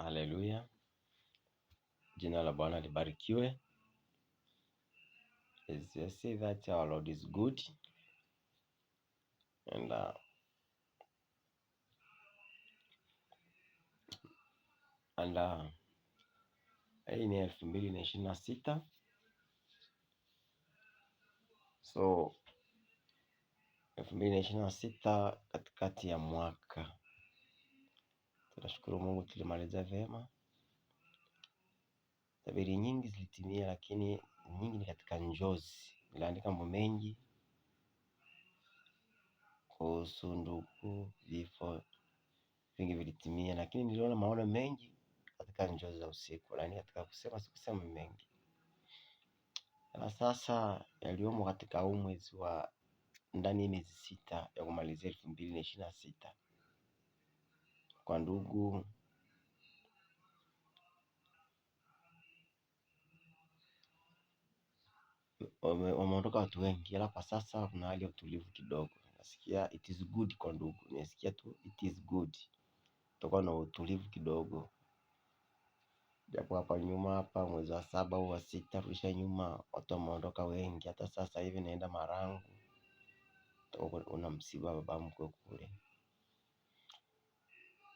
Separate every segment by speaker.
Speaker 1: Haleluya, jina la Bwana libarikiwe. I say that our Lord is good and hii ni 2026. So 2026 katikati ya mwaka, tunashukuru Mungu tulimaliza vyema. Tabiri nyingi zilitimia, lakini nyingi ni katika njozi. Niliandika mambo mengi kuhusu ndugu, vifo vingi vilitimia, lakini niliona maono mengi katika njozi za usiku, lakini katika sikusema mengi. Na sasa yaliomo katika huu mwezi wa ndani ya miezi 6 ya kumalizia 2026 kwa ndugu, wameondoka watu wengi, ila kwa sasa kuna hali ya utulivu kidogo. Nasikia it is good kwa ndugu, nasikia tu it is good, tutakuwa na utulivu kidogo. Japo hapa nyuma, hapa mwezi wa 7 au wa 6 rusha nyuma, watu wameondoka wengi. Hata sasa hivi naenda Marangu, una msiba baba mkwe kule.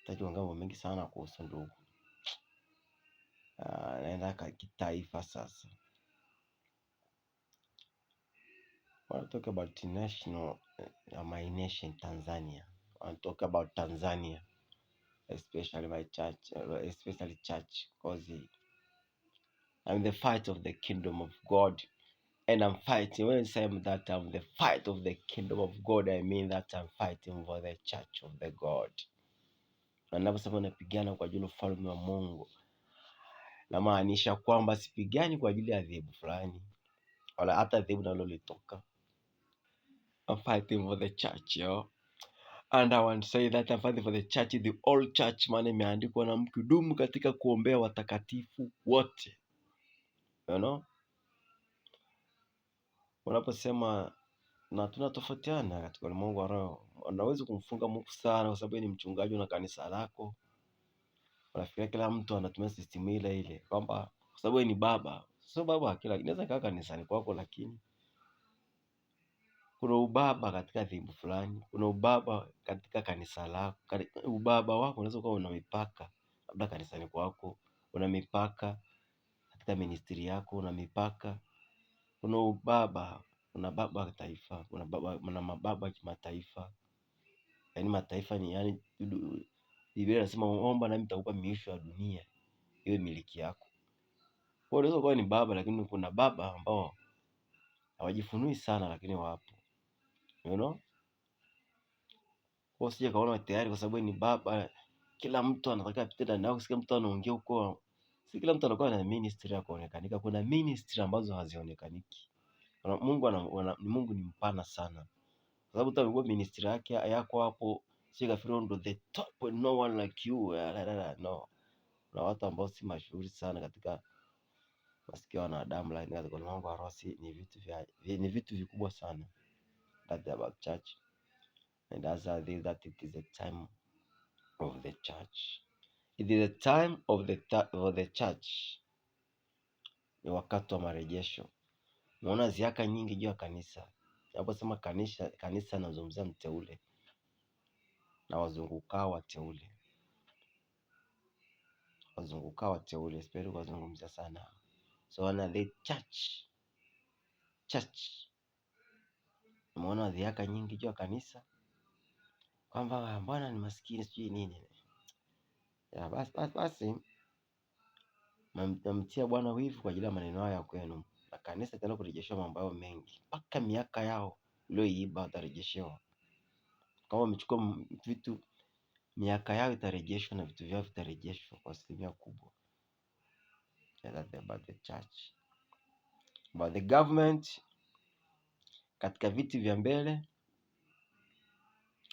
Speaker 1: Sitajiongea mambo mengi sana kuhusu ndugu. Naenda kitaifa sasa. I want to talk about national, my nation, Tanzania. I want to talk about Tanzania, especially my church, because I'm in the fight of the kingdom of God, and I'm fighting. When I say that I'm the fight of the kingdom of God, I mean that I'm fighting for the church of the God. Na ninaposema napigana kwa ajili ya ufalme wa Mungu, namaanisha kwamba sipigani kwa ajili ya dhehebu fulani wala hata dhehebu nalolitoka. I'm fighting for the church, yo. And I want to say that I'm fighting for the church, the old church, maana imeandikwa na mkidumu katika kuombea watakatifu wote. You know? Unaposema na tunatofautiana katika ulimwengu wa roho, unaweza kumfunga Mungu sana kwa sababu ni mchungaji na kanisa lako. Unafikiria kila mtu anatumia system ile kwamba kwa sababu ni baba. Sio baba kila inaweza kaa kanisani kwako, lakini kuna ubaba katika dhehebu fulani, kuna ubaba katika kanisa lako. Ubaba wako unaweza kuwa una mipaka, labda kanisani kwako una mipaka, katika ministry yako una mipaka. Kuna ubaba, kuna baba wa taifa, kuna mababa kimataifa. Yaani mataifa ni Biblia inasema omba nami nitakupa miisho ya dunia iwe miliki yako. Kwa hiyo unaweza kuwa ni baba, lakini kuna baba ambao hawajifunui sana, lakini wapo. You know? Kwa usije kaona tayari kwa sababu ni baba kila mtu anataka apite ndani yako. Sikia mtu anaongea huko, si kila mtu anakuwa na ministry ya kuonekanika. Kuna ministry ambazo hazionekaniki. Mungu ni mpana sana, kwa sababu utakuwa ministry yako hapo, si kafiri ndo the top and no one like you. No, na watu ambao si mashuhuri sana katika masikio ya wanadamu, lakini katika ulimwengu wa roho ni vitu vikubwa sana. That's about church. And as I think that it is a time of the church. It is a time of the church. Ni wakati wa marejesho. Naona ziaka nyingi juu ya kanisa. Naposema kanisa nazungumzia mteule na wazungukao wateule. Sipendi kuzungumzia sana. So na the church. Naona ziaka nyingi juu ya kanisa, kwamba mbona ni maskini sijui nini. Ya basi namtia Bwana wivu kwa ajili ya maneno haya kwenu. Na kanisa tena kurejeshwa mambo yao mengi, mpaka miaka yao iliyoiba watarejeshewa. Kama wamechukua vitu, miaka yao itarejeshwa na vitu vyao vitarejeshwa kwa asilimia kubwa. That's about the church. About the government, katika viti vya mbele,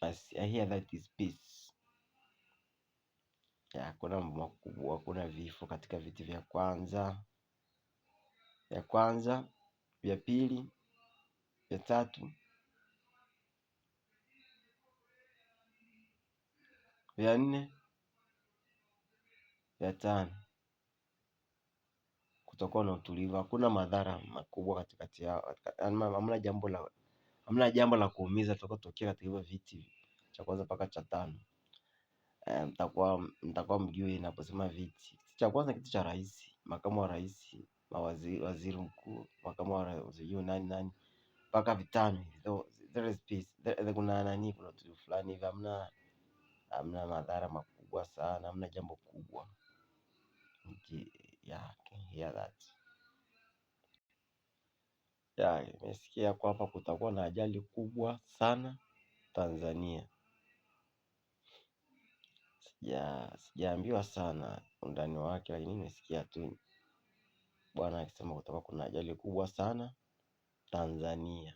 Speaker 1: I hear that is peace. Kuna mambo makubwa, kuna vifo katika viti vya kwanza, vya pili, vya tatu, vya 4, Ya tano, kutakuwa na utulivu, hakuna madhara makubwa katikati yao, hamna jambo la kuumiza litakotokea katika hivyo viti cha kwanza mpaka cha tano. Mtakuwa mjui inaposema viti. Cha kwanza kiti cha rais, makamu wa rais, waziri mkuu, makamu wa rais, nani mpaka vitano. There is peace. Kuna utulivu fulani hivi, hamna madhara makubwa sana, hamna jambo kubwa. Yeah, I can hear that. Yeah, nimesikia kwa hapa kutakuwa na ajali kubwa sana Tanzania. Sijaambiwa sana undani wake, lakini nimesikia tu bwana akisema kutakuwa kuna ajali kubwa sana Tanzania.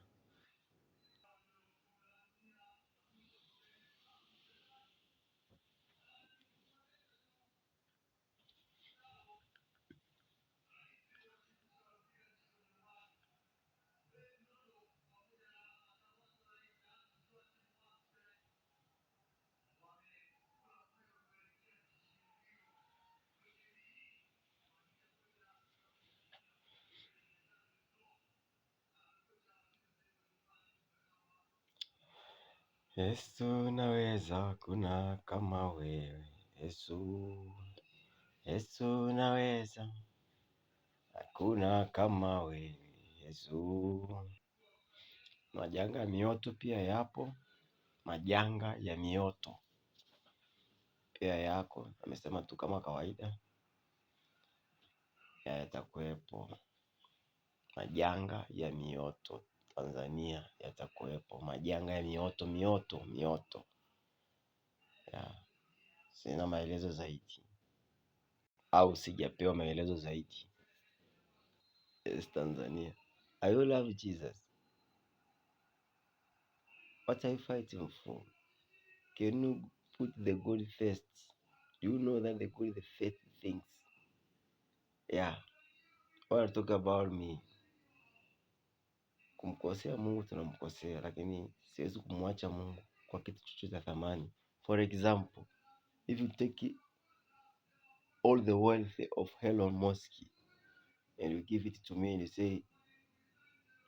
Speaker 1: Yesu naweza, kuna kama wewe. Yesu naweza, hakuna kama wewe. Yesu. Majanga ya mioto pia yapo, majanga ya mioto pia yako. Amesema tu kama kawaida yatakuwepo majanga ya mioto Tanzania, yatakuwepo majanga ya mioto ya. Sina maelezo zaidi, au sijapewa maelezo zaidi. Yes, Tanzania, I will love Jesus. What are you fighting for? Can you put the good first? Do you know that the good, the first things? Yeah, wanna talk about me. Kumkosea Mungu tunamkosea, lakini siwezi kumwacha Mungu kwa kitu chochote cha thamani. For example, if you take all the wealth of Elon Musk and you give it to me and you say,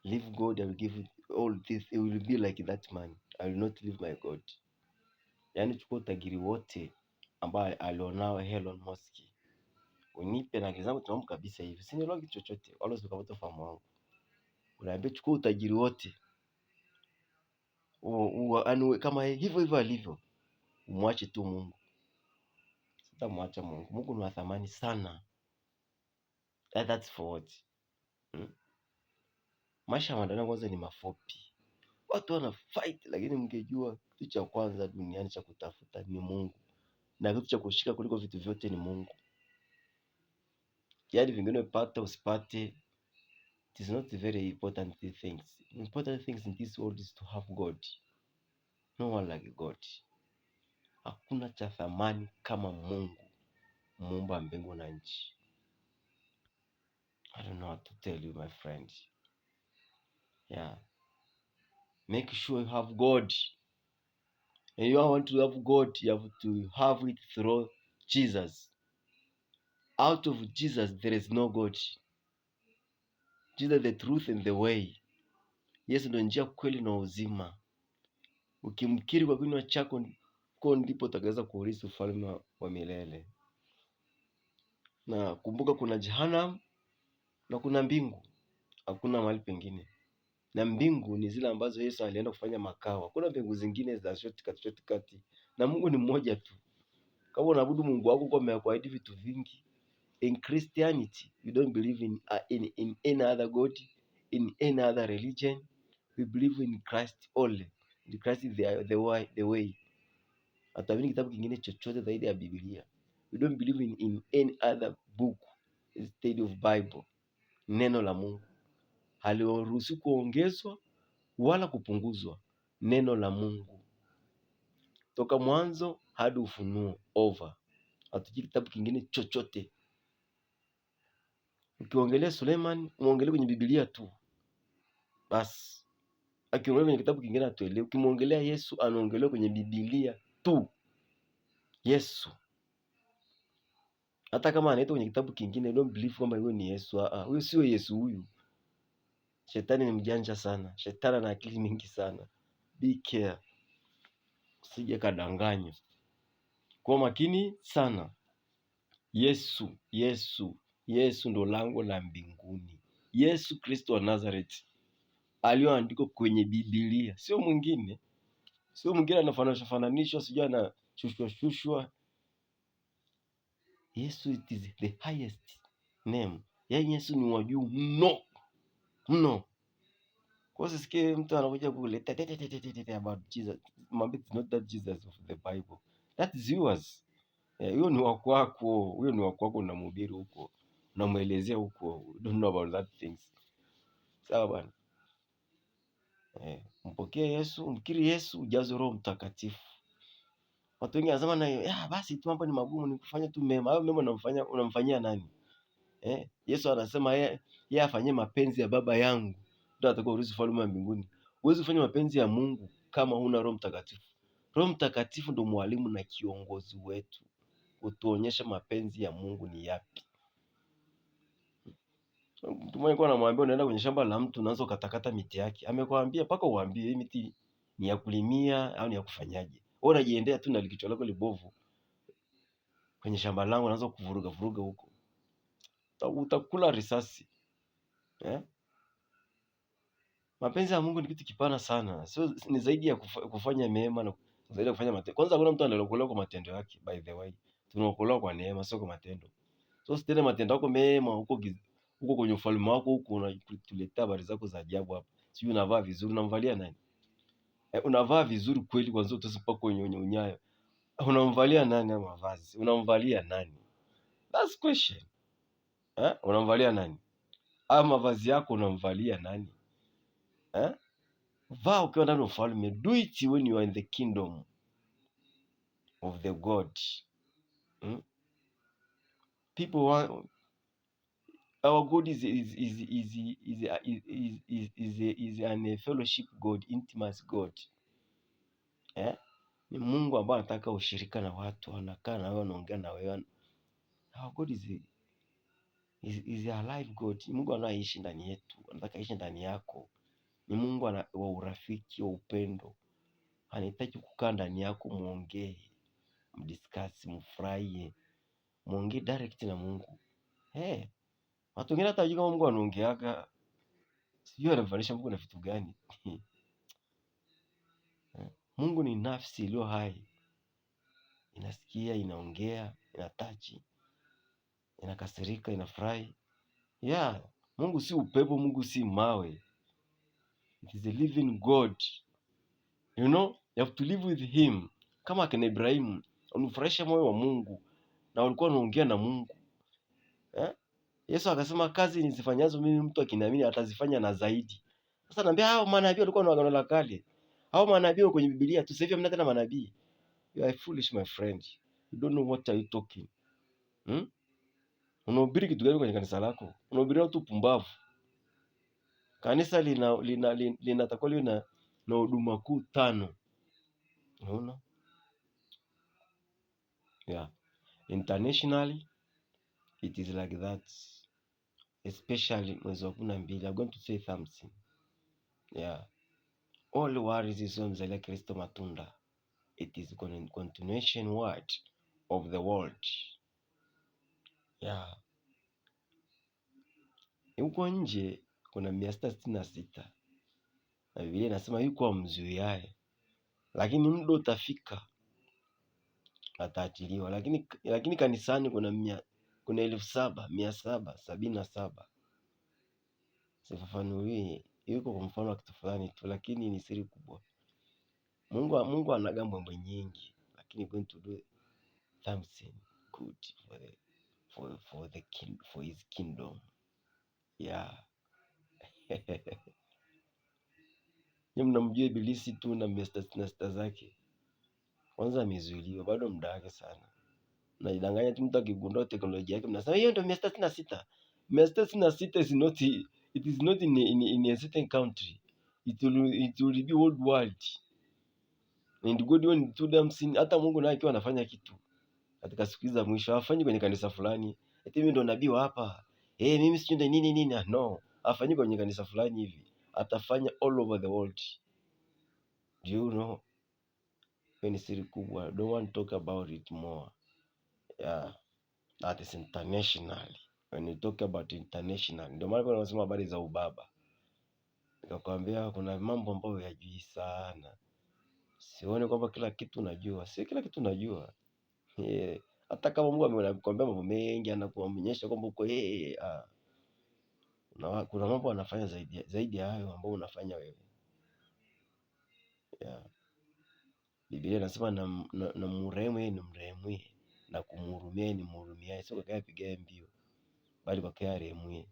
Speaker 1: leave God, I will give it all this, it will be like that man. I will not leave my God. Yaani chukua utajiri wote ambao alionao Elon Musk, unipe na akili zangu tunamu kabisa hivi. Sinielewi kitu chochote, wala usikapata fahamu wangu. Unaambia chukua utajiri wote. Kama hivyo alivyo, umwache tu Mungu. Sitamwacha Mungu. Mungu ni wa thamani sana. That's for what? Maisha ya mwanadamu kwanza ni mafupi. Watu wana fight, lakini mngejua kitu cha kwanza duniani cha kutafuta ni Mungu. Na kitu cha kushika kuliko vitu vyote ni Mungu. Yaani vingine upate usipate, it is not very important things. Important things in this world is to have God. No one like God. Hakuna cha thamani kama Mungu, muumba mbingu na nchi. I don't know what to tell you, my friend. Yeah. Make sure you have God. And you want to have God, you have to have it through Jesus. Out of Jesus, there is no God. Jesus the truth and the way. Yesu ndio njia, kweli na uzima. Ukimkiri kwa kinywa chako, kwa ndipo utakaweza kuurithi ufalme wa milele. Na kumbuka kuna jehanamu na kuna mbingu. Hakuna mahali pengine. Na mbingu ni zile ambazo Yesu alienda kufanya makao. Hakuna mbingu zingine za shortcut. Na Mungu ni mmoja tu. Kama unaabudu Mungu wako kwa amekuahidi vitu vingi. In Christianity, we don't believe in any other God, in any other religion. We believe in Christ only. In Christ is the way. Hatuamini kitabu kingine chochote zaidi ya Biblia. We don't believe in any other book instead of Bible. Neno la Mungu haliruhusi kuongezwa wala kupunguzwa. Neno la Mungu toka mwanzo hadi Ufunuo over. Hatujui kitabu kingine chochote. Ukiongelea Suleiman, muongelee kwenye Biblia tu. Bas. Akiongelea kwenye kitabu kingine atuelewe. Ukimwongelea Yesu, anaongelea kwenye Biblia tu. Yesu. Hata kama anaitwa kwenye kitabu kingine, don't believe kwamba huyo ni Yesu. Huyo sio Yesu huyu. Shetani ni mjanja sana. Shetani ana akili mingi sana. Be care. Usije kadanganywa. Kwa makini sana. Yesu ndo lango la mbinguni. Yesu Kristo wa Nazareth aliyoandikwa kwenye Biblia, sio mwingine. Sio mwingine anafananishwa, sijui anashushwa. Yesu, it is the highest name. Yaani Yesu ni wa juu mno. Kwa hiyo sisikie mtu anakuja kuleta about Jesus. Mwambie it's not that Jesus of the Bible. That is yours. Huyo ni wa kwako. Unamhubiri huko. Unamuelezea huko. You don't know about that things. Sawa bwana. Mpokee Yesu, mkiri Yesu, ujaze Roho Mtakatifu. Watu wengi wanasema basi tu mambo ni magumu, ni kufanya tu mema. Hayo mema unamfanyia nani? Yesu anasema yeye afanyie mapenzi ya Baba yangu ndio atakuwa urithi ufalme wa mbinguni. Huwezi kufanya mapenzi ya Mungu kama huna Roho Mtakatifu. Roho Mtakatifu ndo mwalimu na kiongozi wetu. Utuonyeshe mapenzi ya Mungu ni yapi. Mtu mmoja alikuwa anamwambia unaenda kwenye shamba la mtu unaanza kukatakata miti yake. Amekwambia paka uambie hii miti ni ya kulimia au ni ya kufanyaje. Wewe unajiendea tu na likichwa lako libovu kwenye shamba langu unaanza kuvuruga huko. Utakula risasi. Mapenzi ya Mungu ni kitu kipana sana. So ni zaidi ya kufanya mema na zaidi ya kufanya matendo. Kwanza kuna mtu anaokolewa kwa matendo yake, by the way. Tunaokolewa kwa neema, sio kwa matendo. So usitende matendo yako mema huko kwenye ufalme wako huko unatuletea habari zako za ajabu hapa. Sijui unavaa vizuri, unamvalia nani? Unavaa vizuri kweli kwanza utasipa kwenye unyayo. Unamvalia nani ama mavazi? Unamvalia nani? That's question. Unamvalia nani? Ama mavazi yako unamvalia nani? Vaa ukiwa ndani ya ufalme. Do it when you are in the kingdom of the God. People want our God is an fellowship God, intimacy God. Ni Mungu ambaye anataka ushirika na watu, anakaa na wewe, anaongea na wewe. Our God is a alive God. Mungu anaishi ndani yetu, anataka aishi ndani yako. Ni Mungu wa urafiki, wa upendo. Anahitaji kukaa ndani yako, muongee, mdiscuss, mfurahie. Muongee direct na Mungu. Watu wengine hata hawajui kama Mungu anaongeaga. Sijui anamfananisha Mungu na vitu gani. Mungu ni nafsi iliyo hai. Inasikia, inaongea, inatachi, inakasirika, inafurahi. Mungu si upepo, Mungu si mawe. It is a living God. You have to live with him. Kama akina Ibrahimu, unifurahisha moyo wa Mungu na walikuwa wanaongea na Mungu. Yesu akasema kazi nizifanyazo mimi mtu akiniamini atazifanya na zaidi. Sasa naambia hao manabii walikuwa na agano la kale. Hao manabii kwenye Biblia tu, sasa hivi hamna tena manabii. You are foolish my friend. You don't know what are you talking. Unahubiri kitu gani kwenye kanisa lako? Unahubiri watu pumbavu. Kanisa linatakiwa liwe na huduma kuu 5. Unaona? Internationally it is like that. Especially mwezi wa 12. I'm going to say something. All worries is on Mzalia Kristo Matunda. It is continuation word of the world. Huko nje kuna 666. Na Biblia inasema yuko amzuiaye. Lakini muda utafika ataachiliwa. Lakini kanisani kuna 7,777. Sifafanui yuko kwa mfano wa kitu fulani tu, lakini ni siri kubwa. Mungu anaga mambo nyingi, lakini going to do something good for his kingdom. Mnamjua Ibilisi tu na 666 zake. Kwanza amezuiliwa, bado muda wake sana. Najidanganya tu, mtu akigundua teknolojia yake mnasema hiyo ndio 666. 666 it is not in a certain country. It will be worldwide. And God when to them sin, hata Mungu naye akiwa anafanya kitu katika siku za mwisho. Hafanyi kwenye kanisa fulani eti mimi ndo nabii wa hapa, mimi sijui ndo nini nini. No, hafanyi kwenye kanisa fulani hivi, atafanya all over the world. Do you know? Hiyo ni siri kubwa. Don't want to talk about it more. Yeah, that is international. When you talk about international, ndio maana kuna nasema habari za ubaba. Nikakwambia kuna mambo ambayo yajui sana. Sione kwamba kila kitu najua. Si kila kitu najua. Hata kama Mungu amekwambia mambo mengi, anakuonyesha kwamba uko kuna mambo anafanya zaidi ya hayo ambayo unafanya wewe. Yeah. Biblia inasema na mrehemu yeye ni mrehemu, na kumhurumia ni mhurumia, sio kwa piga mbio, bali kwa kaya rehemu.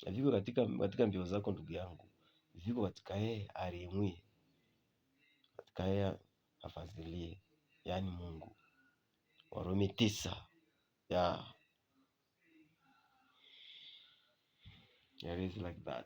Speaker 1: Na viko katika mbio zako ndugu yangu, viko katika yeye arehemu, katika yeye afadhilie, yani Mungu. Warumi 9. Yeah. It is like that.